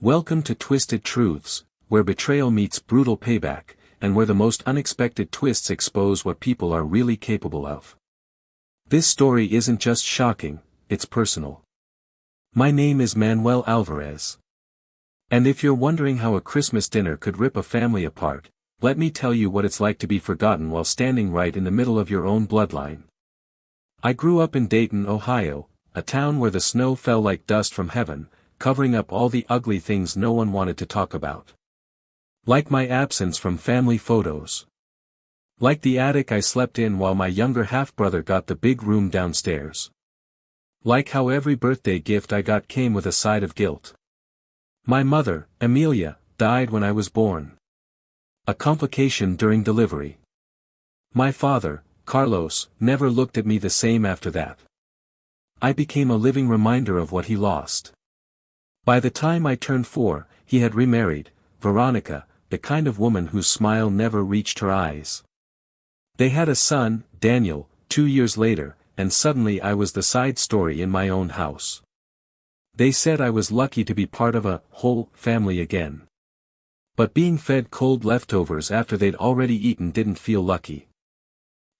Welcome to Twisted Truths, where betrayal meets brutal payback, and where the most unexpected twists expose what people are really capable of. This story isn't just shocking, it's personal. My name is Manuel Alvarez. And if you're wondering how a Christmas dinner could rip a family apart, let me tell you what it's like to be forgotten while standing right in the middle of your own bloodline. I grew up in Dayton, Ohio, a town where the snow fell like dust from heaven, covering up all the ugly things no one wanted to talk about. Like my absence from family photos. Like the attic I slept in while my younger half-brother got the big room downstairs. Like how every birthday gift I got came with a side of guilt. My mother, Amelia, died when I was born. A complication during delivery. My father, Carlos, never looked at me the same after that. I became a living reminder of what he lost. By the time I turned 4, he had remarried, Veronica, the kind of woman whose smile never reached her eyes. They had a son, Daniel, 2 years later, and suddenly I was the side story in my own house. They said I was lucky to be part of a whole family again. But being fed cold leftovers after they'd already eaten didn't feel lucky.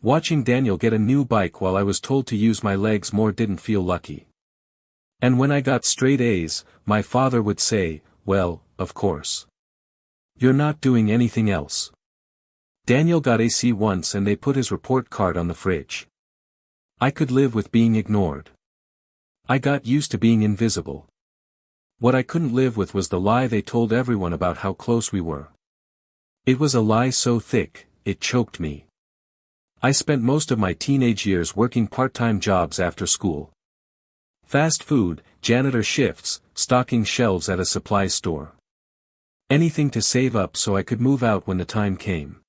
Watching Daniel get a new bike while I was told to use my legs more didn't feel lucky. And when I got straight A's, my father would say, "Well, of course. You're not doing anything else." Daniel got a C once and they put his report card on the fridge. I could live with being ignored. I got used to being invisible. What I couldn't live with was the lie they told everyone about how close we were. It was a lie so thick, it choked me. I spent most of my teenage years working part-time jobs after school. Fast food, janitor shifts, stocking shelves at a supply store. Anything to save up so I could move out when the time came.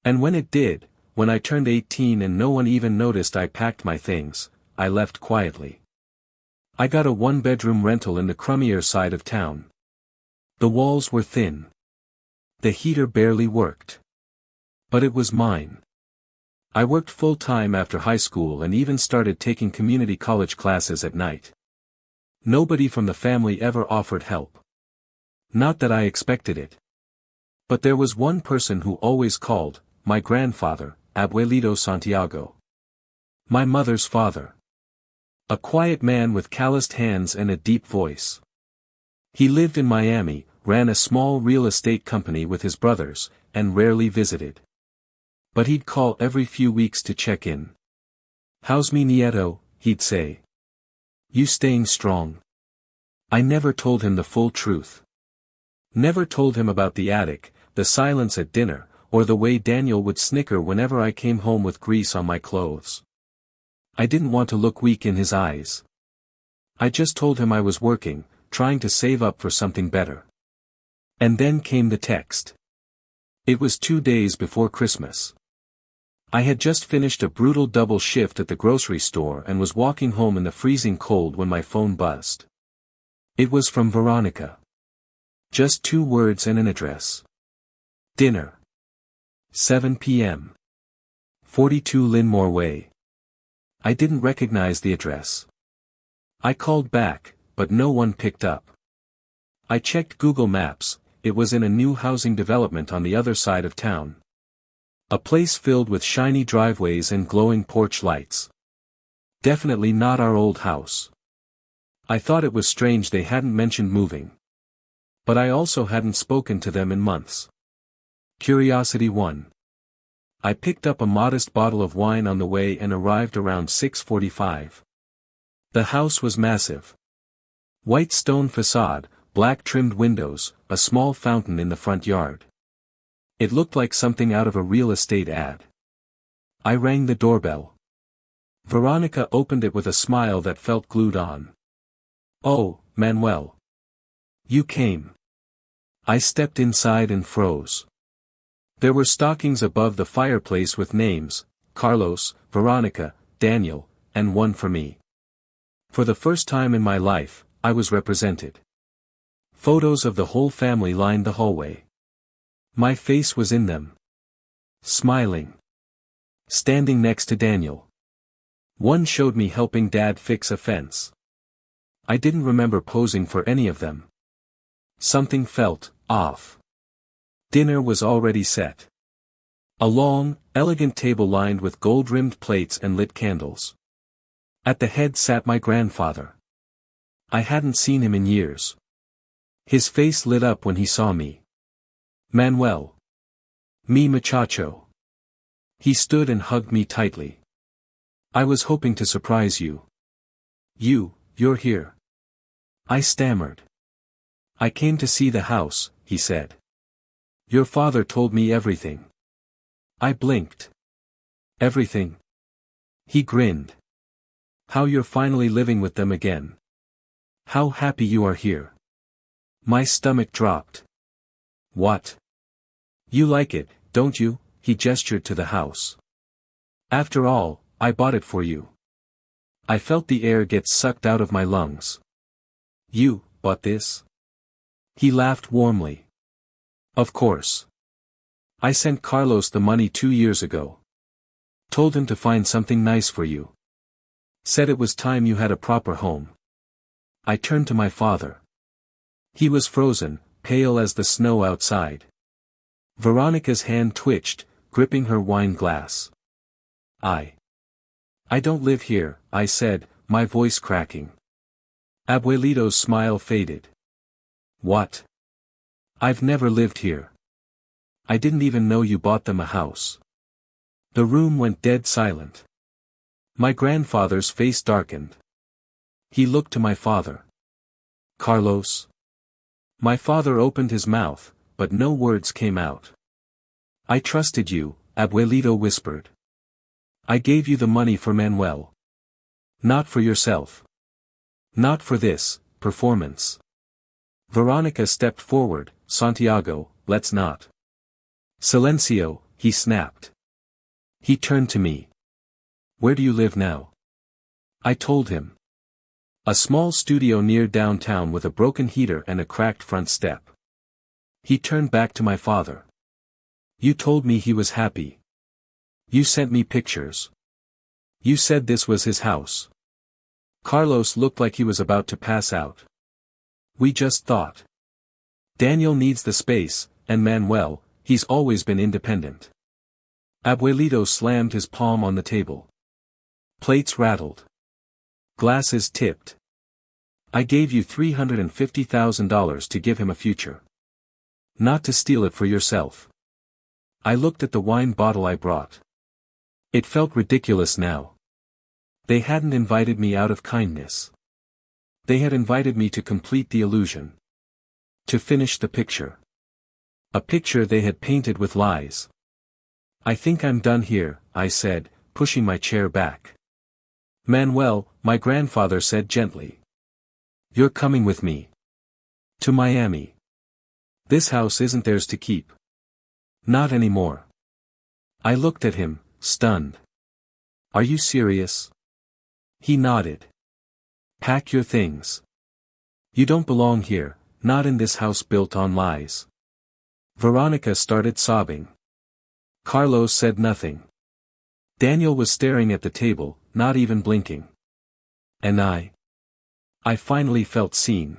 And when it did, when I turned 18 and no one even noticed I packed my things, I left quietly. I got a one-bedroom rental in the crummier side of town. The walls were thin. The heater barely worked. But it was mine. I worked full-time after high school and even started taking community college classes at night. Nobody from the family ever offered help. Not that I expected it. But there was one person who always called, my grandfather, Abuelito Santiago. My mother's father. A quiet man with calloused hands and a deep voice. He lived in Miami, ran a small real estate company with his brothers, and rarely visited. But he'd call every few weeks to check in. "How's mi nieto?" he'd say. "You staying strong?" I never told him the full truth. Never told him about the attic, the silence at dinner, or the way Daniel would snicker whenever I came home with grease on my clothes. I didn't want to look weak in his eyes. I just told him I was working, trying to save up for something better. And then came the text. It was 2 days before Christmas. I had just finished a brutal double shift at the grocery store and was walking home in the freezing cold when my phone buzzed. It was from Veronica. Just 2 words and an address. Dinner. 7 p.m. 42 Linmore Way. I didn't recognize the address. I called back, but no one picked up. I checked Google Maps, it was in a new housing development on the other side of town. A place filled with shiny driveways and glowing porch lights. Definitely not our old house. I thought it was strange they hadn't mentioned moving. But I also hadn't spoken to them in months. Curiosity won. I picked up a modest bottle of wine on the way and arrived around 6:45. The house was massive. White stone facade, black trimmed windows, a small fountain in the front yard. It looked like something out of a real estate ad. I rang the doorbell. Veronica opened it with a smile that felt glued on. "Oh, Manuel. You came." I stepped inside and froze. There were stockings above the fireplace with names, Carlos, Veronica, Daniel, and one for me. For the first time in my life, I was represented. Photos of the whole family lined the hallway. My face was in them. Smiling. Standing next to Daniel. One showed me helping Dad fix a fence. I didn't remember posing for any of them. Something felt off. Dinner was already set. A long, elegant table lined with gold-rimmed plates and lit candles. At the head sat my grandfather. I hadn't seen him in years. His face lit up when he saw me. Manuel. Mi muchacho. He stood and hugged me tightly. I was hoping to surprise you. You're here. I stammered. I came to see the house, he said. Your father told me everything. I blinked. Everything? He grinned. How you're finally living with them again. How happy you are here. My stomach dropped. What? You like it, don't you? He gestured to the house. After all, I bought it for you. I felt the air get sucked out of my lungs. You bought this? He laughed warmly. Of course. I sent Carlos the money 2 years ago. Told him to find something nice for you. Said it was time you had a proper home. I turned to my father. He was frozen, pale as the snow outside. Veronica's hand twitched, gripping her wine glass. I don't live here, I said, my voice cracking. Abuelito's smile faded. What? I've never lived here. I didn't even know you bought them a house. The room went dead silent. My grandfather's face darkened. He looked to my father. Carlos? My father opened his mouth, but no words came out. I trusted you, Abuelito whispered. I gave you the money for Manuel. Not for yourself. Not for this performance. Veronica stepped forward. Santiago, let's not. Silencio, he snapped. He turned to me. Where do you live now? I told him. A small studio near downtown with a broken heater and a cracked front step. He turned back to my father. You told me he was happy. You sent me pictures. You said this was his house. Carlos looked like he was about to pass out. We just thought. Daniel needs the space, and Manuel, he's always been independent. Abuelito slammed his palm on the table. Plates rattled. Glasses tipped. I gave you $350,000 to give him a future. Not to steal it for yourself. I looked at the wine bottle I brought. It felt ridiculous now. They hadn't invited me out of kindness. They had invited me to complete the illusion. To finish the picture. A picture they had painted with lies. I think I'm done here, I said, pushing my chair back. Manuel, my grandfather said gently. You're coming with me. To Miami. This house isn't theirs to keep. Not anymore. I looked at him, stunned. Are you serious? He nodded. Pack your things. You don't belong here, not in this house built on lies. Veronica started sobbing. Carlos said nothing. Daniel was staring at the table, not even blinking. And I finally felt seen.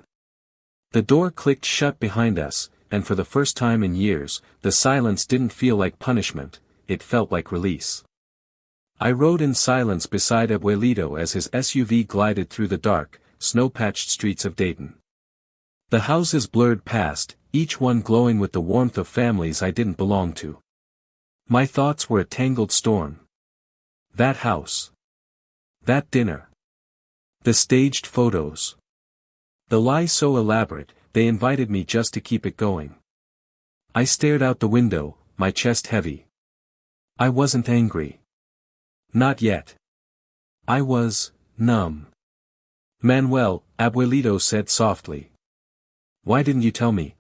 The door clicked shut behind us, and for the first time in years, the silence didn't feel like punishment, it felt like release. I rode in silence beside Abuelito as his SUV glided through the dark, snow-patched streets of Dayton. The houses blurred past, each one glowing with the warmth of families I didn't belong to. My thoughts were a tangled storm. That house. That dinner. The staged photos. The lie so elaborate, they invited me just to keep it going. I stared out the window, my chest heavy. I wasn't angry. Not yet. I was numb. Manuel, Abuelito said softly. Why didn't you tell me?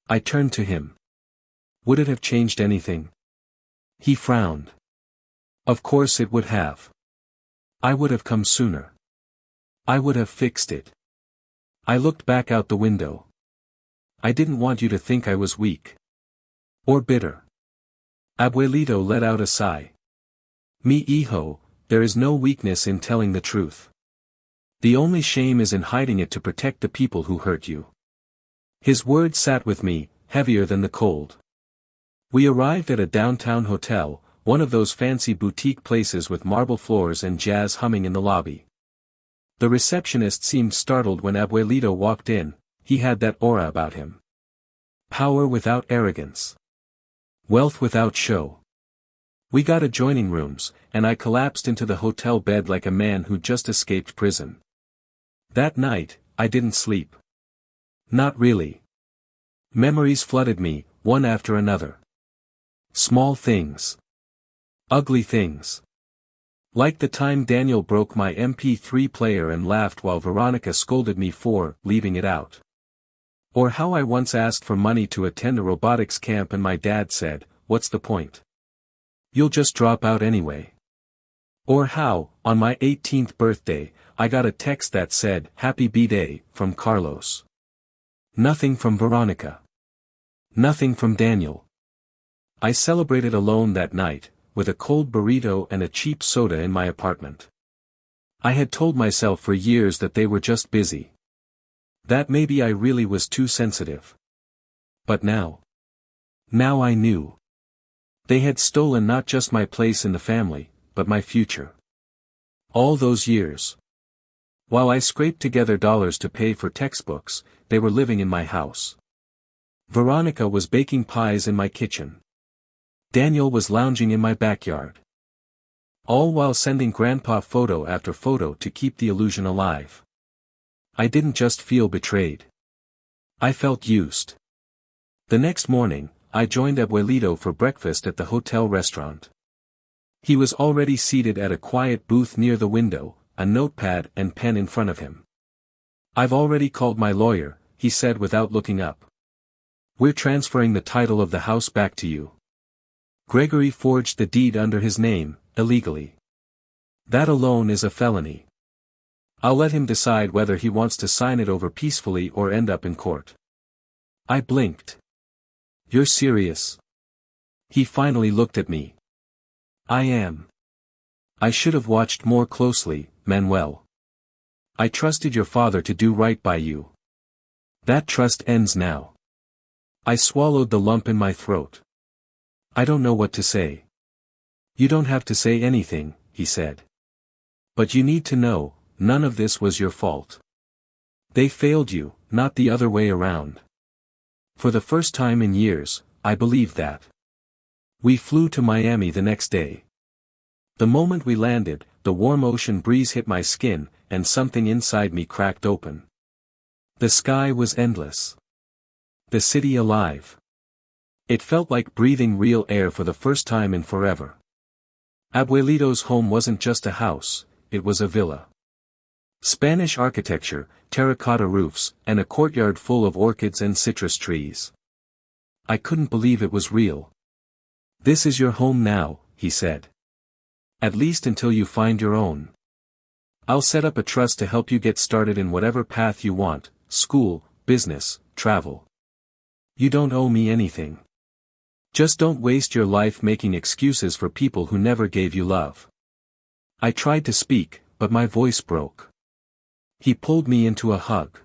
I turned to him. Would it have changed anything? He frowned. Of course it would have. I would have come sooner. I would have fixed it. I looked back out the window. I didn't want you to think I was weak. Or bitter. Abuelito let out a sigh. Mi hijo, there is no weakness in telling the truth. The only shame is in hiding it to protect the people who hurt you. His words sat with me, heavier than the cold. We arrived at a downtown hotel, one of those fancy boutique places with marble floors and jazz humming in the lobby. The receptionist seemed startled when Abuelito walked in. He had that aura about him. Power without arrogance. Wealth without show. We got adjoining rooms, and I collapsed into the hotel bed like a man who just escaped prison. That night, I didn't sleep. Not really. Memories flooded me, one after another. Small things. Ugly things. Like the time Daniel broke my MP3 player and laughed while Veronica scolded me for leaving it out. Or how I once asked for money to attend a robotics camp and my dad said, "What's the point? You'll just drop out anyway." Or how, on my 18th birthday, I got a text that said, "Happy B-Day," from Carlos. Nothing from Veronica. Nothing from Daniel. I celebrated alone that night, with a cold burrito and a cheap soda in my apartment. I had told myself for years that they were just busy. That maybe I really was too sensitive. But now I knew. They had stolen not just my place in the family, but my future. All those years. While I scraped together dollars to pay for textbooks, they were living in my house. Veronica was baking pies in my kitchen. Daniel was lounging in my backyard. All while sending Grandpa photo after photo to keep the illusion alive. I didn't just feel betrayed. I felt used. The next morning, I joined Abuelito for breakfast at the hotel restaurant. He was already seated at a quiet booth near the window, a notepad and pen in front of him. "I've already called my lawyer," he said without looking up. "We're transferring the title of the house back to you. Gregory forged the deed under his name, illegally. That alone is a felony. I'll let him decide whether he wants to sign it over peacefully or end up in court." I blinked. "You're serious?" He finally looked at me. "I am. I should have watched more closely, Manuel. I trusted your father to do right by you. That trust ends now." I swallowed the lump in my throat. "I don't know what to say." "You don't have to say anything," he said. "But you need to know, none of this was your fault. They failed you, not the other way around." For the first time in years, I believed that. We flew to Miami the next day. The moment we landed, the warm ocean breeze hit my skin, and something inside me cracked open. The sky was endless. The city alive. It felt like breathing real air for the first time in forever. Abuelito's home wasn't just a house, it was a villa. Spanish architecture, terracotta roofs, and a courtyard full of orchids and citrus trees. I couldn't believe it was real. "This is your home now," he said. "At least until you find your own. I'll set up a trust to help you get started in whatever path you want, school, business, travel. You don't owe me anything. Just don't waste your life making excuses for people who never gave you love." I tried to speak, but my voice broke. He pulled me into a hug.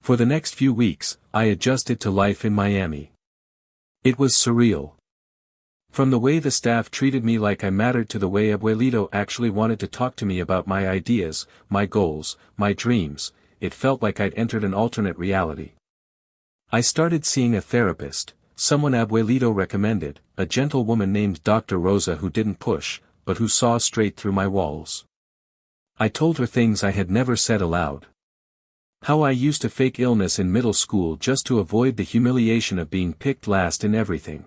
For the next few weeks, I adjusted to life in Miami. It was surreal. From the way the staff treated me like I mattered to the way Abuelito actually wanted to talk to me about my ideas, my goals, my dreams, it felt like I'd entered an alternate reality. I started seeing a therapist, someone Abuelito recommended, a gentle woman named Dr. Rosa who didn't push, but who saw straight through my walls. I told her things I had never said aloud. How I used to fake illness in middle school just to avoid the humiliation of being picked last in everything.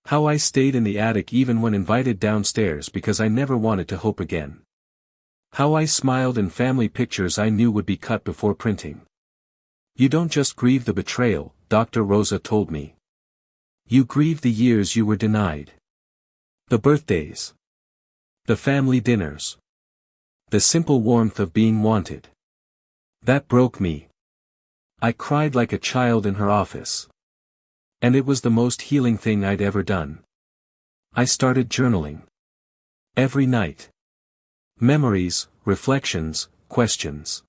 How I stayed in the attic even when invited downstairs because I never wanted to hope again. How I smiled in family pictures I knew would be cut before printing. "You don't just grieve the betrayal," Dr. Rosa told me. "You grieve the years you were denied. The birthdays. The family dinners. The simple warmth of being wanted." That broke me. I cried like a child in her office. And it was the most healing thing I'd ever done. I started journaling. Every night. Memories, reflections, questions.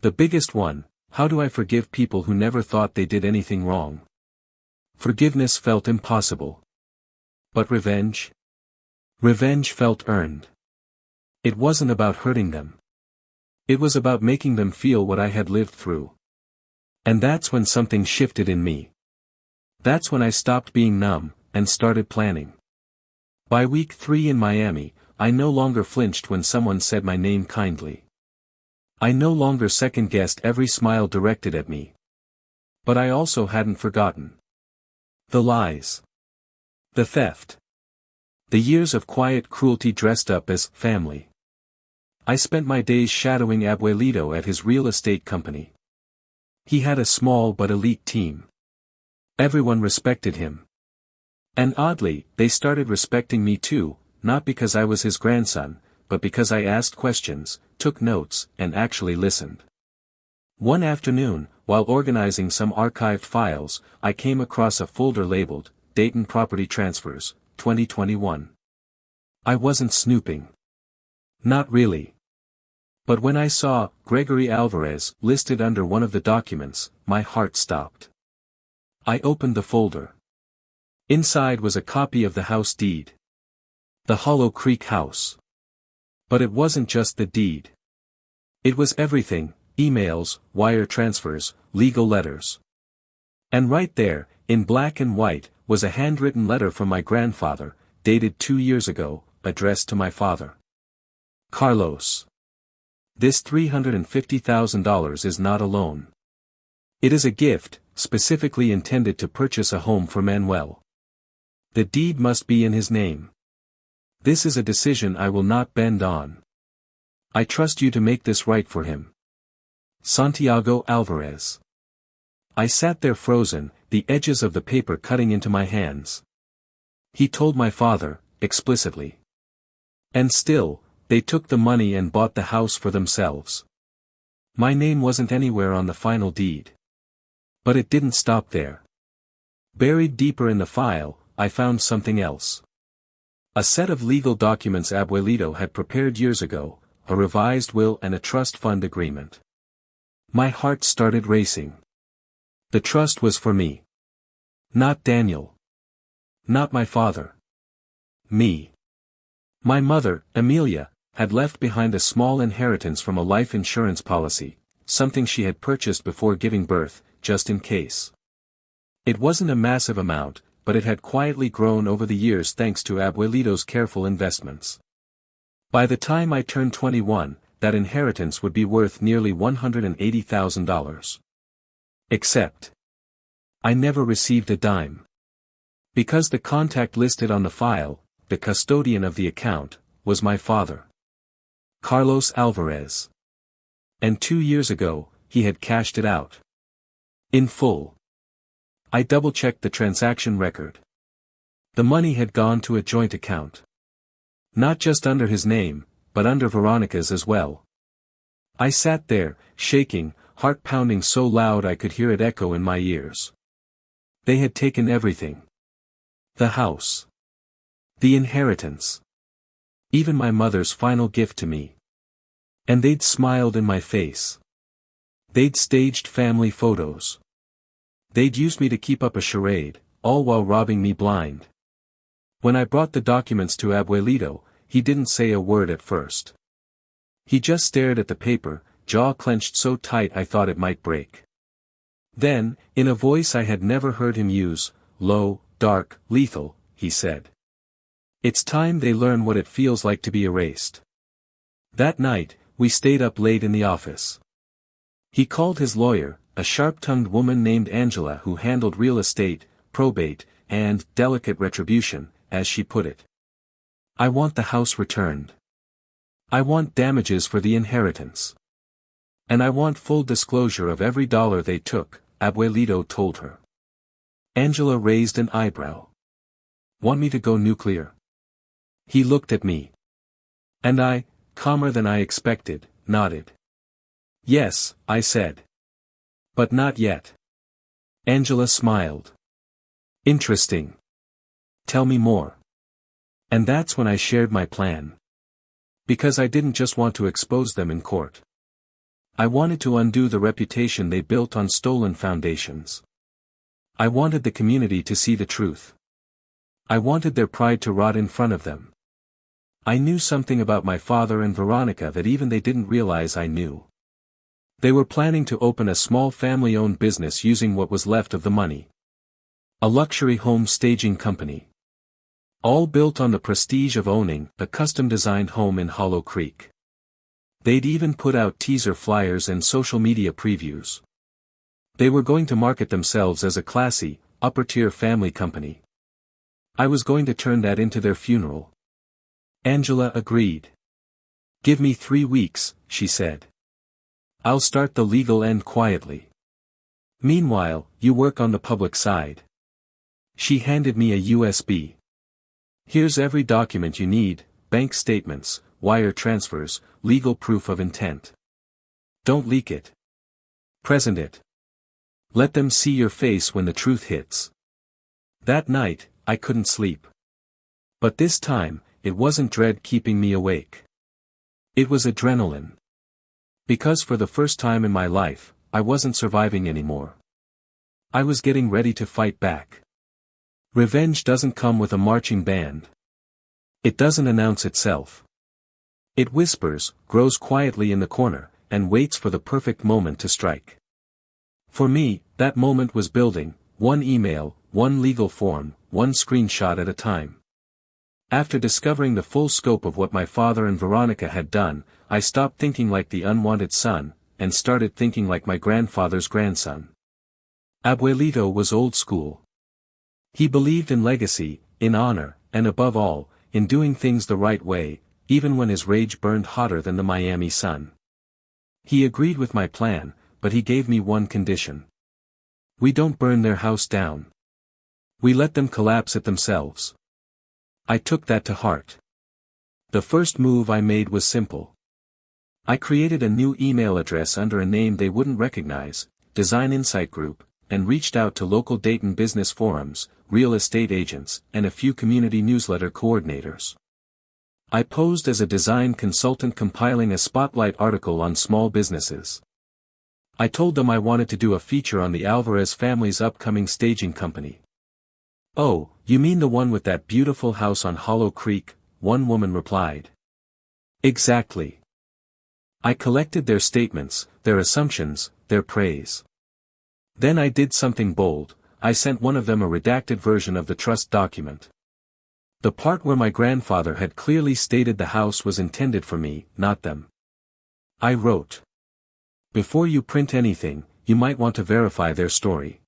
The biggest one, How do I forgive people who never thought they did anything wrong? Forgiveness felt impossible. But revenge? Revenge felt earned. It wasn't about hurting them. It was about making them feel what I had lived through. And that's when something shifted in me. That's when I stopped being numb, and started planning. By week 3 in Miami, I no longer flinched when someone said my name kindly. I no longer second-guessed every smile directed at me. But I also hadn't forgotten. The lies. The theft. The years of quiet cruelty dressed up as family. I spent my days shadowing Abuelito at his real estate company. He had a small but elite team. Everyone respected him. And oddly, they started respecting me too, not because I was his grandson, but because I asked questions, took notes, and actually listened. One afternoon, while organizing some archived files, I came across a folder labeled, Dayton Property Transfers, 2021. I wasn't snooping. Not really. But when I saw Gregory Alvarez listed under one of the documents, my heart stopped. I opened the folder. Inside was a copy of the house deed. The Hollow Creek house. But it wasn't just the deed. It was everything: emails, wire transfers, legal letters. And right there, in black and white, was a handwritten letter from my grandfather, dated 2 years ago, addressed to my father. Carlos. This $350,000 is not a loan. It is a gift, specifically intended to purchase a home for Manuel. The deed must be in his name. This is a decision I will not bend on. I trust you to make this right for him. Santiago Alvarez. I sat there frozen, the edges of the paper cutting into my hands. He told my father, explicitly. And still, they took the money and bought the house for themselves. My name wasn't anywhere on the final deed. But it didn't stop there. Buried deeper in the file, I found something else. A set of legal documents Abuelito had prepared years ago, a revised will and a trust fund agreement. My heart started racing. The trust was for me. Not Daniel. Not my father. Me. My mother, Amelia, had left behind a small inheritance from a life insurance policy, something she had purchased before giving birth, just in case. It wasn't a massive amount, but it had quietly grown over the years thanks to Abuelito's careful investments. By the time I turned 21, that inheritance would be worth nearly $180,000. Except, I never received a dime. Because the contact listed on the file, the custodian of the account, was my father. Carlos Alvarez. And 2 years ago, he had cashed it out. In full. I double-checked the transaction record. The money had gone to a joint account. Not just under his name, but under Veronica's as well. I sat there, shaking, heart pounding so loud I could hear it echo in my ears. They had taken everything. The house. The inheritance. Even my mother's final gift to me. And they'd smiled in my face. They'd staged family photos. They'd used me to keep up a charade, all while robbing me blind. When I brought the documents to Abuelito, he didn't say a word at first. He just stared at the paper, jaw clenched so tight I thought it might break. Then, in a voice I had never heard him use, low, dark, lethal, he said. It's time they learn what it feels like to be erased. That night, we stayed up late in the office. He called his lawyer, a sharp-tongued woman named Angela who handled real estate, probate, and delicate retribution, as she put it. I want the house returned. I want damages for the inheritance. And I want full disclosure of every dollar they took, Abuelito told her. Angela raised an eyebrow. Want me to go nuclear? He looked at me. And I, calmer than I expected, nodded. Yes, I said. But not yet. Angela smiled. Interesting. Tell me more. And that's when I shared my plan. Because I didn't just want to expose them in court. I wanted to undo the reputation they built on stolen foundations. I wanted the community to see the truth. I wanted their pride to rot in front of them. I knew something about my father and Veronica that even they didn't realize I knew. They were planning to open a small family-owned business using what was left of the money. A luxury home staging company. All built on the prestige of owning a custom-designed home in Hollow Creek. They'd even put out teaser flyers and social media previews. They were going to market themselves as a classy, upper-tier family company. I was going to turn that into their funeral. Angela agreed. "Give me 3 weeks," she said. "I'll start the legal end quietly. Meanwhile, you work on the public side." She handed me a USB. "Here's every document you need, bank statements, wire transfers, legal proof of intent. Don't leak it. Present it. Let them see your face when the truth hits." That night, I couldn't sleep. But this time, it wasn't dread keeping me awake. It was adrenaline. Because for the first time in my life, I wasn't surviving anymore. I was getting ready to fight back. Revenge doesn't come with a marching band. It doesn't announce itself. It whispers, grows quietly in the corner, and waits for the perfect moment to strike. For me, that moment was building, one email, one legal form, one screenshot at a time. After discovering the full scope of what my father and Veronica had done, I stopped thinking like the unwanted son, and started thinking like my grandfather's grandson. Abuelito was old school. He believed in legacy, in honor, and above all, in doing things the right way, even when his rage burned hotter than the Miami sun. He agreed with my plan, but he gave me one condition. We don't burn their house down. We let them collapse it themselves. I took that to heart. The first move I made was simple. I created a new email address under a name they wouldn't recognize, Design Insight Group, and reached out to local Dayton business forums, real estate agents, and a few community newsletter coordinators. I posed as a design consultant compiling a spotlight article on small businesses. I told them I wanted to do a feature on the Alvarez family's upcoming staging company. "Oh, you mean the one with that beautiful house on Hollow Creek?" one woman replied. "Exactly." I collected their statements, their assumptions, their praise. Then I did something bold. I sent one of them a redacted version of the trust document. The part where my grandfather had clearly stated the house was intended for me, not them. I wrote, "Before you print anything, you might want to verify their story.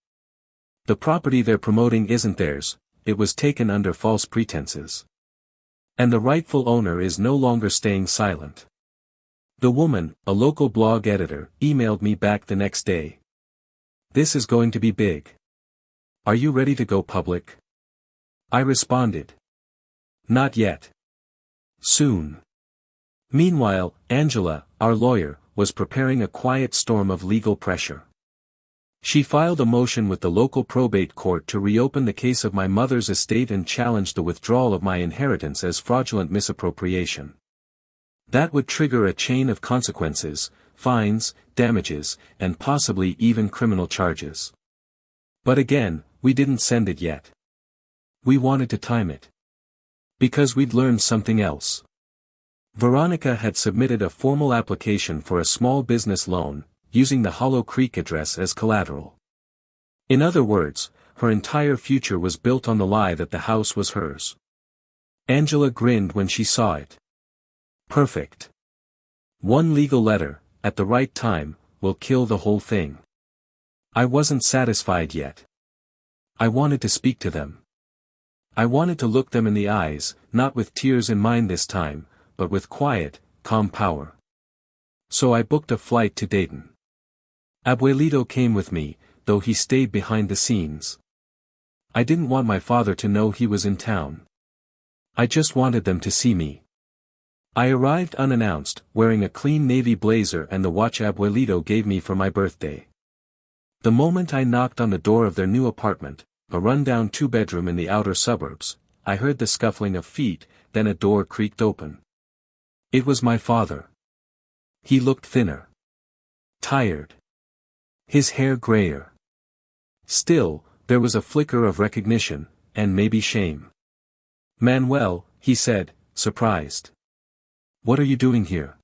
The property they're promoting isn't theirs, it was taken under false pretenses. And the rightful owner is no longer staying silent." The woman, a local blog editor, emailed me back the next day. "This is going to be big. Are you ready to go public?" I responded, "Not yet. Soon." Meanwhile, Angela, our lawyer, was preparing a quiet storm of legal pressure. She filed a motion with the local probate court to reopen the case of my mother's estate and challenge the withdrawal of my inheritance as fraudulent misappropriation. That would trigger a chain of consequences, fines, damages, and possibly even criminal charges. But again, we didn't send it yet. We wanted to time it. Because we'd learned something else. Veronica had submitted a formal application for a small business loan, using the Hollow Creek address as collateral. In other words, her entire future was built on the lie that the house was hers. Angela grinned when she saw it. Perfect. One legal letter, at the right time, will kill the whole thing. I wasn't satisfied yet. I wanted to speak to them. I wanted to look them in the eyes, not with tears in mind this time, but with quiet, calm power. So I booked a flight to Dayton. Abuelito came with me, though he stayed behind the scenes. I didn't want my father to know he was in town. I just wanted them to see me. I arrived unannounced, wearing a clean navy blazer and the watch Abuelito gave me for my birthday. The moment I knocked on the door of their new apartment, a rundown 2-bedroom in the outer suburbs, I heard the scuffling of feet, then a door creaked open. It was my father. He looked thinner. Tired. His hair grayer. Still, there was a flicker of recognition, and maybe shame. "Manuel," he said, surprised. "What are you doing here?"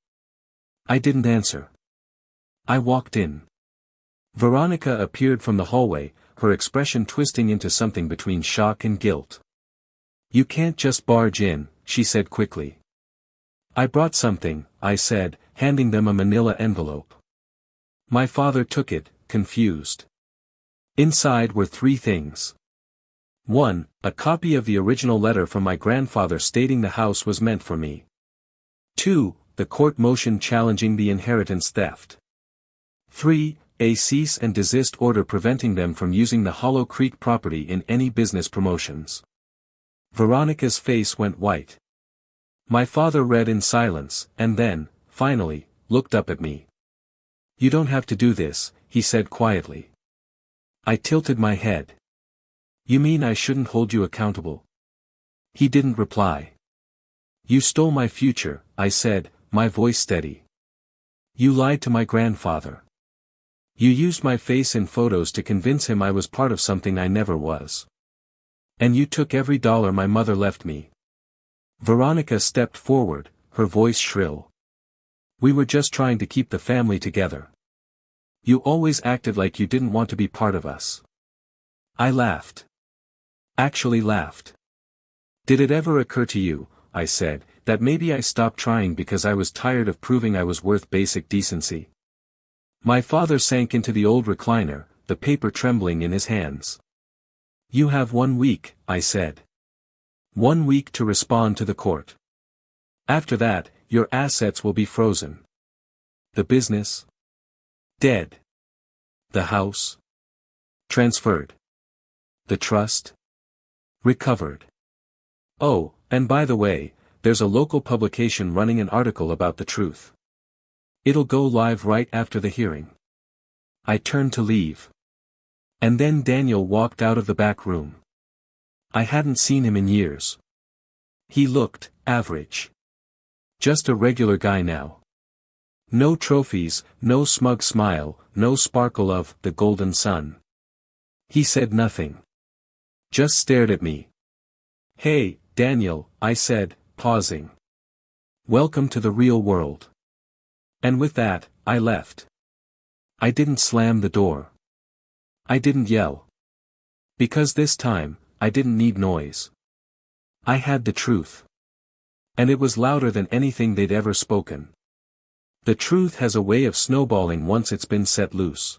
I didn't answer. I walked in. Veronica appeared from the hallway, her expression twisting into something between shock and guilt. "You can't just barge in," she said quickly. "I brought something," I said, handing them a manila envelope. My father took it, confused. Inside were 3 things. 1. A copy of the original letter from my grandfather stating the house was meant for me. 2. The court motion challenging the inheritance theft. 3. A cease and desist order preventing them from using the Hollow Creek property in any business promotions. Veronica's face went white. My father read in silence, and then, finally, looked up at me. "You don't have to do this," he said quietly. I tilted my head. "You mean I shouldn't hold you accountable?" He didn't reply. "You stole my future," I said, my voice steady. "You lied to my grandfather. You used my face in photos to convince him I was part of something I never was. And you took every dollar my mother left me." Veronica stepped forward, her voice shrill. "We were just trying to keep the family together. You always acted like you didn't want to be part of us." I laughed. Actually laughed. "Did it ever occur to you," I said, "that maybe I stopped trying because I was tired of proving I was worth basic decency?" My father sank into the old recliner, the paper trembling in his hands. "You have 1 week," I said. 1 week to respond to the court. After that, your assets will be frozen. The business? Dead. The house? Transferred. The trust? Recovered. Oh, and by the way, there's a local publication running an article about the truth. It'll go live right after the hearing. I turned to leave. And then Daniel walked out of the back room. I hadn't seen him in years. He looked average. Just a regular guy now. No trophies, no smug smile, no sparkle of the golden sun. He said nothing. Just stared at me. "Hey, Daniel," I said, pausing. "Welcome to the real world." And with that, I left. I didn't slam the door. I didn't yell. Because this time, I didn't need noise. I had the truth. And it was louder than anything they'd ever spoken. The truth has a way of snowballing once it's been set loose.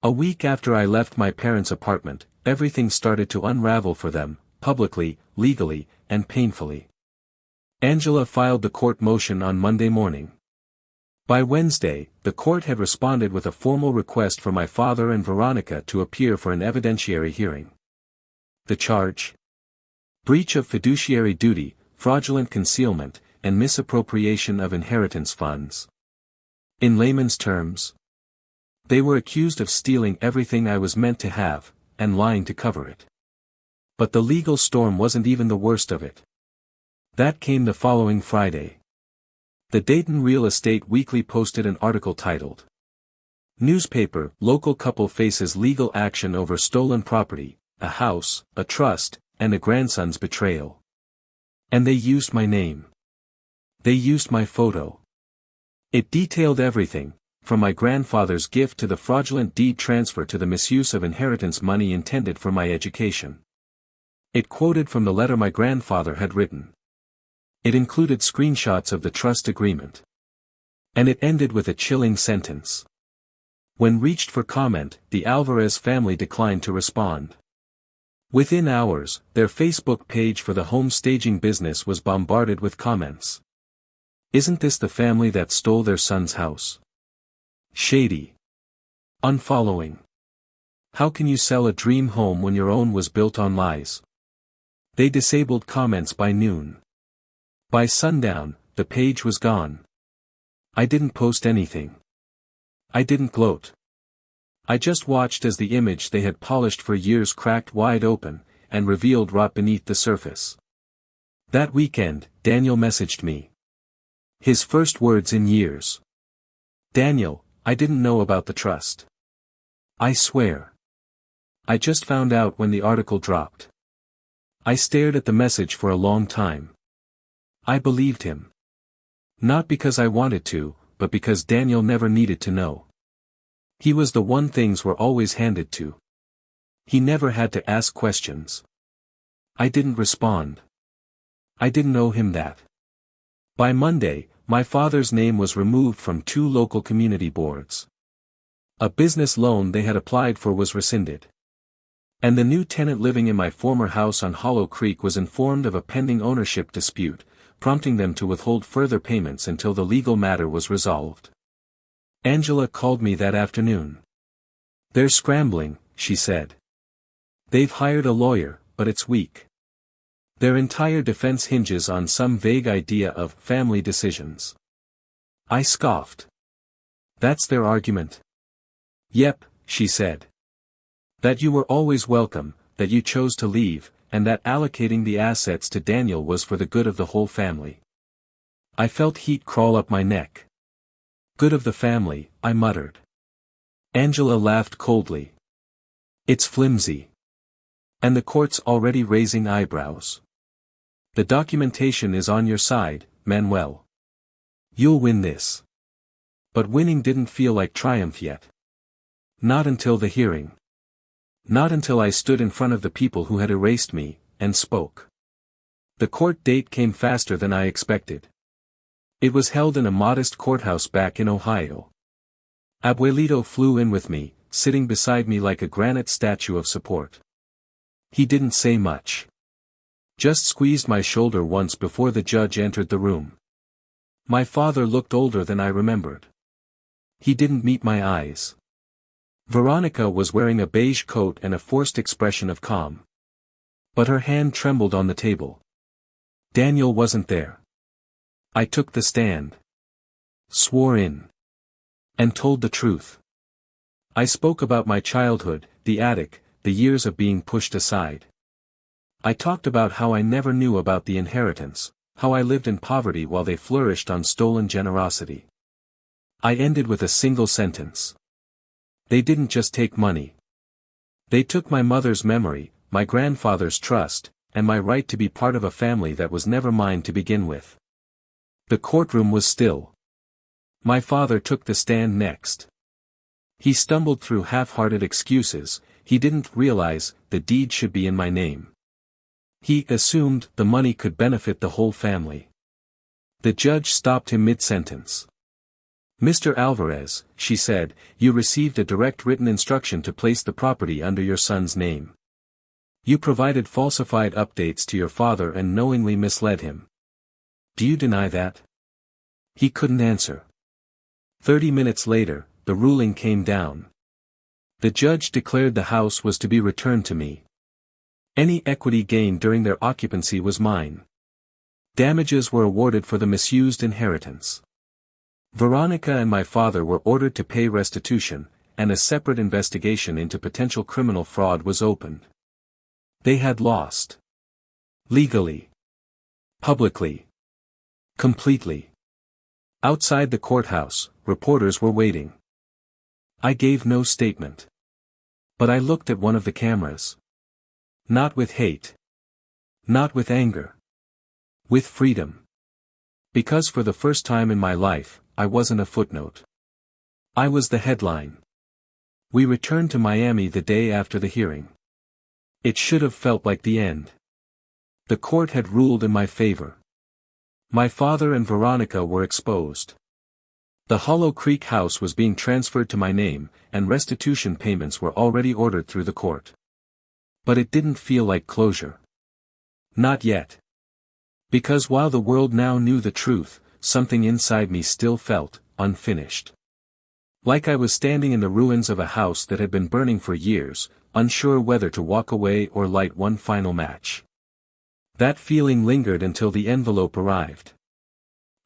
A week after I left my parents' apartment, everything started to unravel for them, publicly, legally, and painfully. Angela filed the court motion on Monday morning. By Wednesday, the court had responded with a formal request for my father and Veronica to appear for an evidentiary hearing. The charge? Breach of fiduciary duty, fraudulent concealment, and misappropriation of inheritance funds. In layman's terms, they were accused of stealing everything I was meant to have, and lying to cover it. But the legal storm wasn't even the worst of it. That came the following Friday. The Dayton Real Estate Weekly posted an article titled, "Newspaper, Local Couple Faces Legal Action Over Stolen Property, a House, a Trust, and a Grandson's Betrayal." And they used my name. They used my photo. It detailed everything, from my grandfather's gift to the fraudulent deed transfer to the misuse of inheritance money intended for my education. It quoted from the letter my grandfather had written. It included screenshots of the trust agreement. And it ended with a chilling sentence. When reached for comment, the Alvarez family declined to respond. Within hours, their Facebook page for the home staging business was bombarded with comments. "Isn't this the family that stole their son's house? Shady. Unfollowing. How can you sell a dream home when your own was built on lies?" They disabled comments by noon. By sundown, the page was gone. I didn't post anything. I didn't gloat. I just watched as the image they had polished for years cracked wide open, and revealed rot beneath the surface. That weekend, Daniel messaged me. His first words in years. "Daniel, I didn't know about the trust. I swear. I just found out when the article dropped. I stared at the message for a long time. I believed him. Not because I wanted to, but because Daniel never needed to know. He was the one things were always handed to. He never had to ask questions. I didn't respond. I didn't owe him that. By Monday, my father's name was removed from 2 local community boards. A business loan they had applied for was rescinded. And the new tenant living in my former house on Hollow Creek was informed of a pending ownership dispute, prompting them to withhold further payments until the legal matter was resolved. Angela called me that afternoon. "They're scrambling," she said. "They've hired a lawyer, but it's weak. Their entire defense hinges on some vague idea of family decisions." I scoffed. "That's their argument?" "Yep," she said. "That you were always welcome, that you chose to leave, and that allocating the assets to Daniel was for the good of the whole family." I felt heat crawl up my neck. "Good of the family," I muttered. Angela laughed coldly. "It's flimsy. And the court's already raising eyebrows. The documentation is on your side, Manuel. You'll win this." But winning didn't feel like triumph yet. Not until the hearing. Not until I stood in front of the people who had erased me, and spoke. The court date came faster than I expected. It was held in a modest courthouse back in Ohio. Abuelito flew in with me, sitting beside me like a granite statue of support. He didn't say much. Just squeezed my shoulder once before the judge entered the room. My father looked older than I remembered. He didn't meet my eyes. Veronica was wearing a beige coat and a forced expression of calm. But her hand trembled on the table. Daniel wasn't there. I took the stand. Swore in. And told the truth. I spoke about my childhood, the attic, the years of being pushed aside. I talked about how I never knew about the inheritance, how I lived in poverty while they flourished on stolen generosity. I ended with a single sentence. They didn't just take money. They took my mother's memory, my grandfather's trust, and my right to be part of a family that was never mine to begin with. The courtroom was still. My father took the stand next. He stumbled through half-hearted excuses. He didn't realize the deed should be in my name. He assumed the money could benefit the whole family. The judge stopped him mid-sentence. "Mr. Alvarez," she said, "you received a direct written instruction to place the property under your son's name. You provided falsified updates to your father and knowingly misled him. Do you deny that?" He couldn't answer. 30 minutes later, the ruling came down. The judge declared the house was to be returned to me. Any equity gained during their occupancy was mine. Damages were awarded for the misused inheritance. Veronica and my father were ordered to pay restitution, and a separate investigation into potential criminal fraud was opened. They had lost. Legally. Publicly. Completely. Outside the courthouse, reporters were waiting. I gave no statement. But I looked at one of the cameras. Not with hate. Not with anger. With freedom. Because for the first time in my life, I wasn't a footnote. I was the headline. We returned to Miami the day after the hearing. It should have felt like the end. The court had ruled in my favor. My father and Veronica were exposed. The Hollow Creek house was being transferred to my name, and restitution payments were already ordered through the court. But it didn't feel like closure. Not yet. Because while the world now knew the truth, something inside me still felt unfinished. Like I was standing in the ruins of a house that had been burning for years, unsure whether to walk away or light one final match. That feeling lingered until the envelope arrived.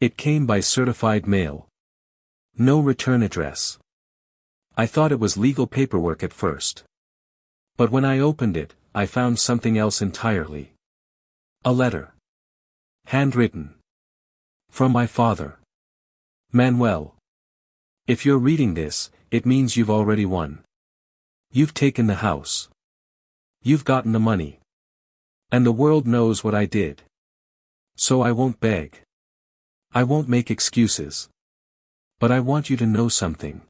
It came by certified mail. No return address. I thought it was legal paperwork at first. But when I opened it, I found something else entirely. A letter. Handwritten. From my father. Manuel. If you're reading this, it means you've already won. You've taken the house. You've gotten the money. And the world knows what I did. So I won't beg. I won't make excuses. But I want you to know something.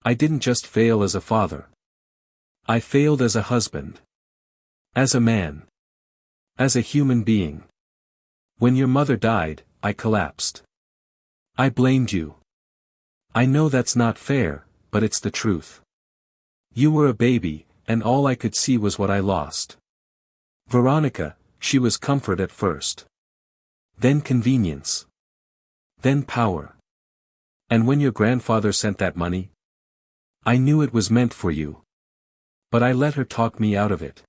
I didn't just fail as a father. I failed as a husband. As a man. As a human being. When your mother died, I collapsed. I blamed you. I know that's not fair, but it's the truth. You were a baby, and all I could see was what I lost. Veronica, she was comfort at first. Then convenience. Then power. And when your grandfather sent that money? I knew it was meant for you. But I let her talk me out of it.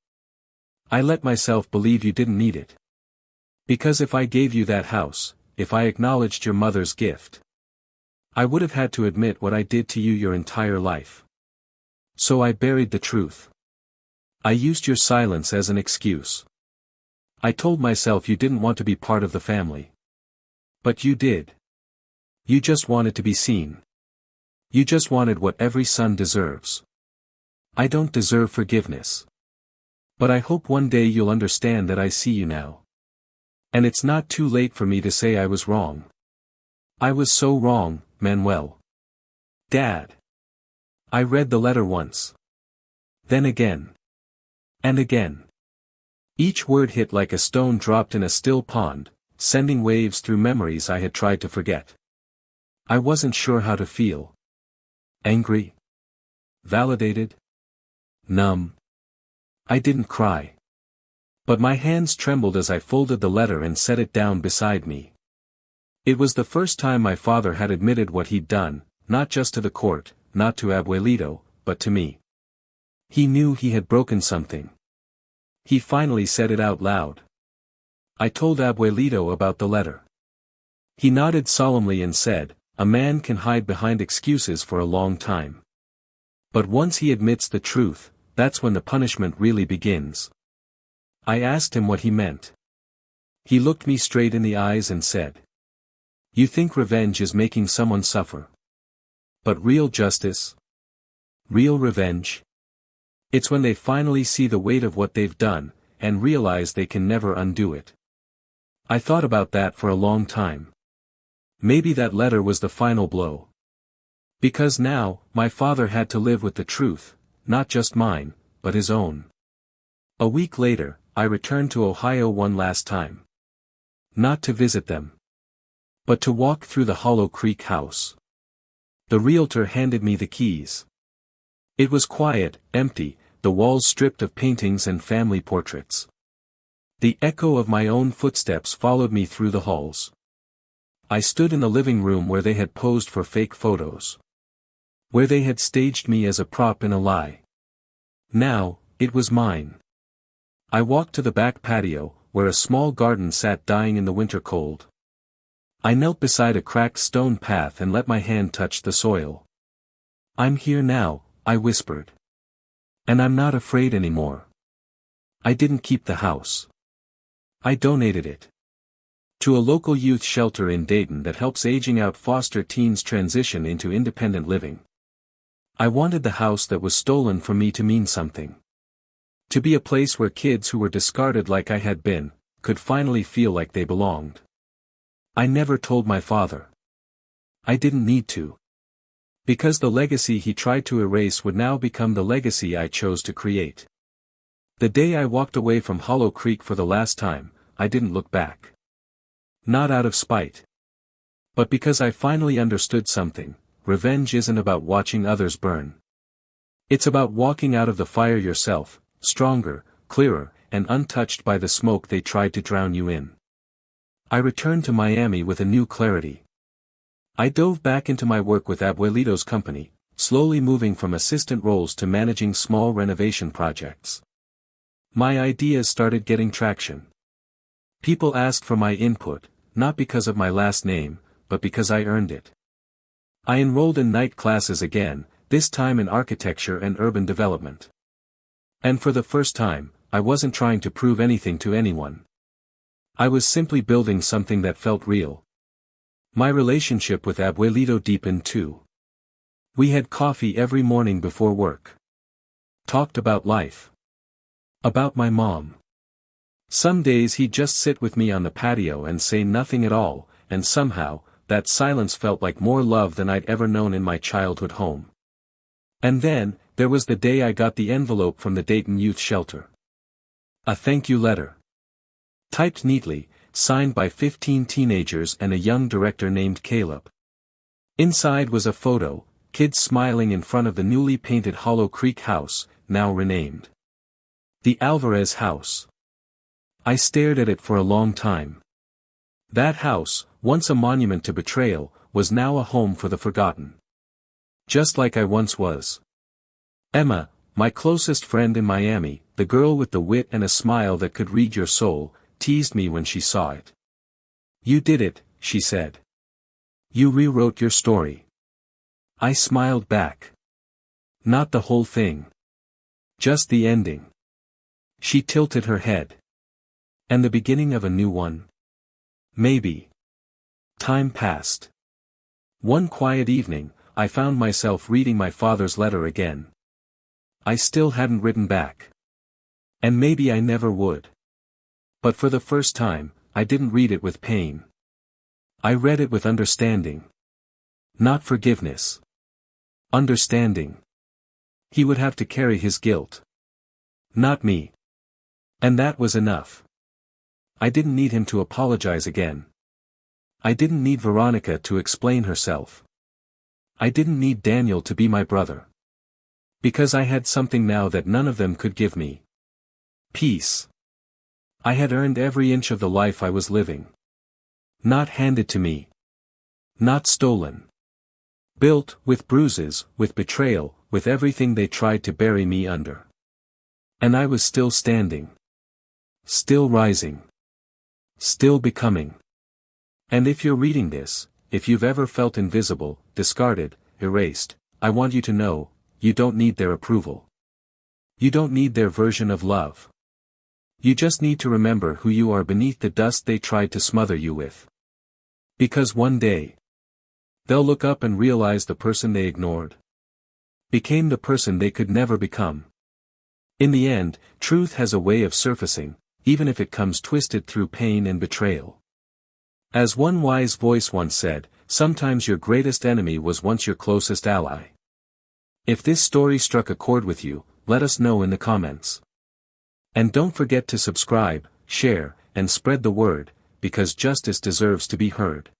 I let myself believe you didn't need it. Because if I gave you that house, if I acknowledged your mother's gift, I would have had to admit what I did to you your entire life. So I buried the truth. I used your silence as an excuse. I told myself you didn't want to be part of the family. But you did. You just wanted to be seen. You just wanted what every son deserves. I don't deserve forgiveness. But I hope one day you'll understand that I see you now. And it's not too late for me to say I was wrong. I was so wrong, Manuel. Dad. I read the letter once. Then again. And again. Each word hit like a stone dropped in a still pond, sending waves through memories I had tried to forget. I wasn't sure how to feel. Angry? Validated? Numb? I didn't cry. But my hands trembled as I folded the letter and set it down beside me. It was the first time my father had admitted what he'd done, not just to the court, not to Abuelito, but to me. He knew he had broken something. He finally said it out loud. I told Abuelito about the letter. He nodded solemnly and said, "A man can hide behind excuses for a long time. But once he admits the truth, that's when the punishment really begins." I asked him what he meant. He looked me straight in the eyes and said, "You think revenge is making someone suffer. But real justice? Real revenge? It's when they finally see the weight of what they've done, and realize they can never undo it." I thought about that for a long time. Maybe that letter was the final blow. Because now, my father had to live with the truth, not just mine, but his own. A week later, I returned to Ohio one last time. Not to visit them. But to walk through the Hollow Creek house. The realtor handed me the keys. It was quiet, empty, the walls stripped of paintings and family portraits. The echo of my own footsteps followed me through the halls. I stood in the living room where they had posed for fake photos. Where they had staged me as a prop in a lie. Now, it was mine. I walked to the back patio, where a small garden sat dying in the winter cold. I knelt beside a cracked stone path and let my hand touch the soil. "I'm here now," I whispered. "And I'm not afraid anymore. I didn't keep the house. I donated it. To a local youth shelter in Dayton that helps aging out foster teens transition into independent living. I wanted the house that was stolen from me to mean something. To be a place where kids who were discarded like I had been, could finally feel like they belonged. I never told my father. I didn't need to. Because the legacy he tried to erase would now become the legacy I chose to create. The day I walked away from Hollow Creek for the last time, I didn't look back. Not out of spite. But because I finally understood something, revenge isn't about watching others burn. It's about walking out of the fire yourself, stronger, clearer, and untouched by the smoke they tried to drown you in. I returned to Miami with a new clarity. I dove back into my work with Abuelito's company, slowly moving from assistant roles to managing small renovation projects. My ideas started getting traction. People asked for my input, not because of my last name, but because I earned it. I enrolled in night classes again, this time in architecture and urban development. And for the first time, I wasn't trying to prove anything to anyone. I was simply building something that felt real. My relationship with Abuelito deepened too. We had coffee every morning before work. Talked about life. About my mom. Some days he'd just sit with me on the patio and say nothing at all, and somehow, that silence felt like more love than I'd ever known in my childhood home. And then, there was the day I got the envelope from the Dayton Youth Shelter. A thank you letter. Typed neatly, signed by 15 teenagers and a young director named Caleb. Inside was a photo, kids smiling in front of the newly painted Hollow Creek house, now renamed the Alvarez House. I stared at it for a long time. That house, once a monument to betrayal, was now a home for the forgotten. Just like I once was. Emma, my closest friend in Miami, the girl with the wit and a smile that could read your soul, teased me when she saw it. You did it, she said. You rewrote your story. I smiled back. Not the whole thing. Just the ending. She tilted her head. And the beginning of a new one? Maybe. Time passed. One quiet evening, I found myself reading my father's letter again. I still hadn't written back. And maybe I never would. But for the first time, I didn't read it with pain. I read it with understanding. Not forgiveness. Understanding. He would have to carry his guilt. Not me. And that was enough. I didn't need him to apologize again. I didn't need Veronica to explain herself. I didn't need Daniel to be my brother. Because I had something now that none of them could give me. Peace. I had earned every inch of the life I was living. Not handed to me. Not stolen. Built, with bruises, with betrayal, with everything they tried to bury me under. And I was still standing. Still rising. Still becoming. And if you're reading this, if you've ever felt invisible, discarded, erased, I want you to know, you don't need their approval. You don't need their version of love. You just need to remember who you are beneath the dust they tried to smother you with. Because one day, they'll look up and realize the person they ignored became the person they could never become. In the end, truth has a way of surfacing, even if it comes twisted through pain and betrayal. As one wise voice once said, sometimes your greatest enemy was once your closest ally. If this story struck a chord with you, let us know in the comments. And don't forget to subscribe, share, and spread the word, because justice deserves to be heard.